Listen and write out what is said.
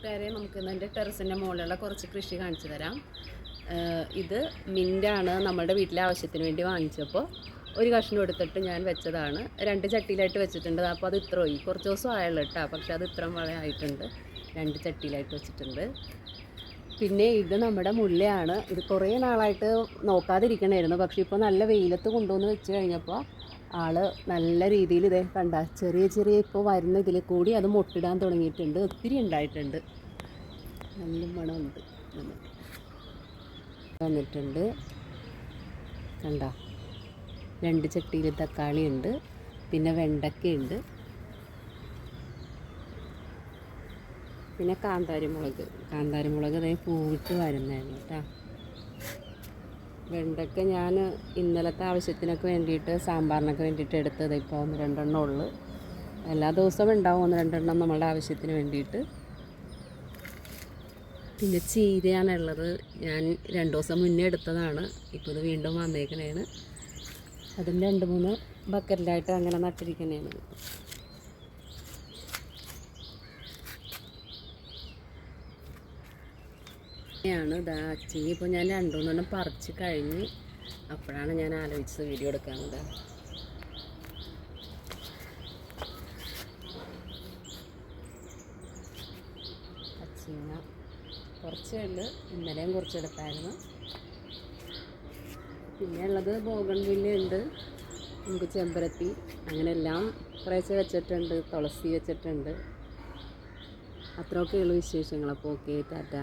കൂട്ടുകാരെ, നമുക്ക് എൻ്റെ ടെറസിൻ്റെ മുകളിലുള്ള കുറച്ച് കൃഷി കാണിച്ചു തരാം. ഇത് മിൻ്റാണ്. നമ്മുടെ വീട്ടിലെ ആവശ്യത്തിന് വേണ്ടി വാങ്ങിച്ചപ്പോൾ ഒരു കഷ്ണം എടുത്തിട്ട് ഞാൻ വെച്ചതാണ്. 2 ചട്ടിയിലായിട്ട് വെച്ചിട്ടുണ്ട്. അപ്പോൾ അത് ഇത്രയായി, കുറച്ച് ദിവസം ആയുള്ളൂ കേട്ടോ. പക്ഷേ അത് ഇത്രയും വളമായിട്ടുണ്ട്. 2 ചട്ടിയിലായിട്ട് വെച്ചിട്ടുണ്ട്. പിന്നെ ഇത് നമ്മുടെ മുല്ലയാണ്. ഇത് കുറേ നാളായിട്ട് നോക്കാതിരിക്കണമായിരുന്നു. പക്ഷേ ഇപ്പോൾ നല്ല വെയിലത്ത് കൊണ്ടുവന്ന് വെച്ച് കഴിഞ്ഞപ്പോൾ ആള് നല്ല രീതിയിൽ ഇതേ കണ്ട ചെറിയ ഇപ്പോൾ വരുന്ന ഇതിൽ കൂടി അത് മൊട്ടിടാൻ തുടങ്ങിയിട്ടുണ്ട്. ഒത്തിരി ഉണ്ടായിട്ടുണ്ട്. നല്ല മണമുണ്ട് വന്നിട്ടുണ്ട്. കണ്ട 2 ചട്ടിയിൽ തക്കാളി ഉണ്ട്, പിന്നെ വെണ്ടയ്ക്കയുണ്ട്, പിന്നെ കാന്താരിമുളക് അതേ പൂവിട്ട് വരുന്നതായിരുന്നു കേട്ടോ. വെണ്ടയ്ക്ക ഞാൻ ഇന്നലത്തെ ആവശ്യത്തിനൊക്കെ വേണ്ടിയിട്ട്, സാമ്പാറിനൊക്കെ വേണ്ടിയിട്ട് എടുത്തത് ഇപ്പോൾ 1-2 ഉള്ളു. എല്ലാ ദിവസവും ഉണ്ടാവും 1-2 നമ്മളുടെ ആവശ്യത്തിന് വേണ്ടിയിട്ട്. പിന്നെ ചീരയാണുള്ളത്. ഞാൻ 2 ദിവസം മുന്നേ എടുത്തതാണ്. ഇപ്പോൾ ഇത് വീണ്ടും വന്നേക്കണേണ്. അതും 2-3 ബക്കറ്റിലായിട്ട് അങ്ങനെ നട്ടിരിക്കണേണ്. ാണ് ഇതാ അച്ചിങ്ങി. ഇപ്പോൾ ഞാൻ 2-3 പറിച്ച് കഴിഞ്ഞ് അപ്പോഴാണ് ഞാൻ ആലോചിച്ചത് വീഡിയോ എടുക്കാവുന്നത്. അച്ചിങ്ങ കുറച്ചേ ഉള്ളു, ഇന്നലെയും കുറച്ചെടുത്തായിരുന്നു. പിന്നെ ഉള്ളത് ബോഗൺവില്ല ഉണ്ട്, നമുക്ക് ചെമ്പരത്തി, അങ്ങനെ എല്ലാം കുറേശ്ശെ വെച്ചിട്ടുണ്ട്. തുളസി വെച്ചിട്ടുണ്ട്. അത്രയൊക്കെയുള്ളൂ വിശേഷങ്ങൾ. അപ്പോൾ ഓക്കെ, ടാറ്റ.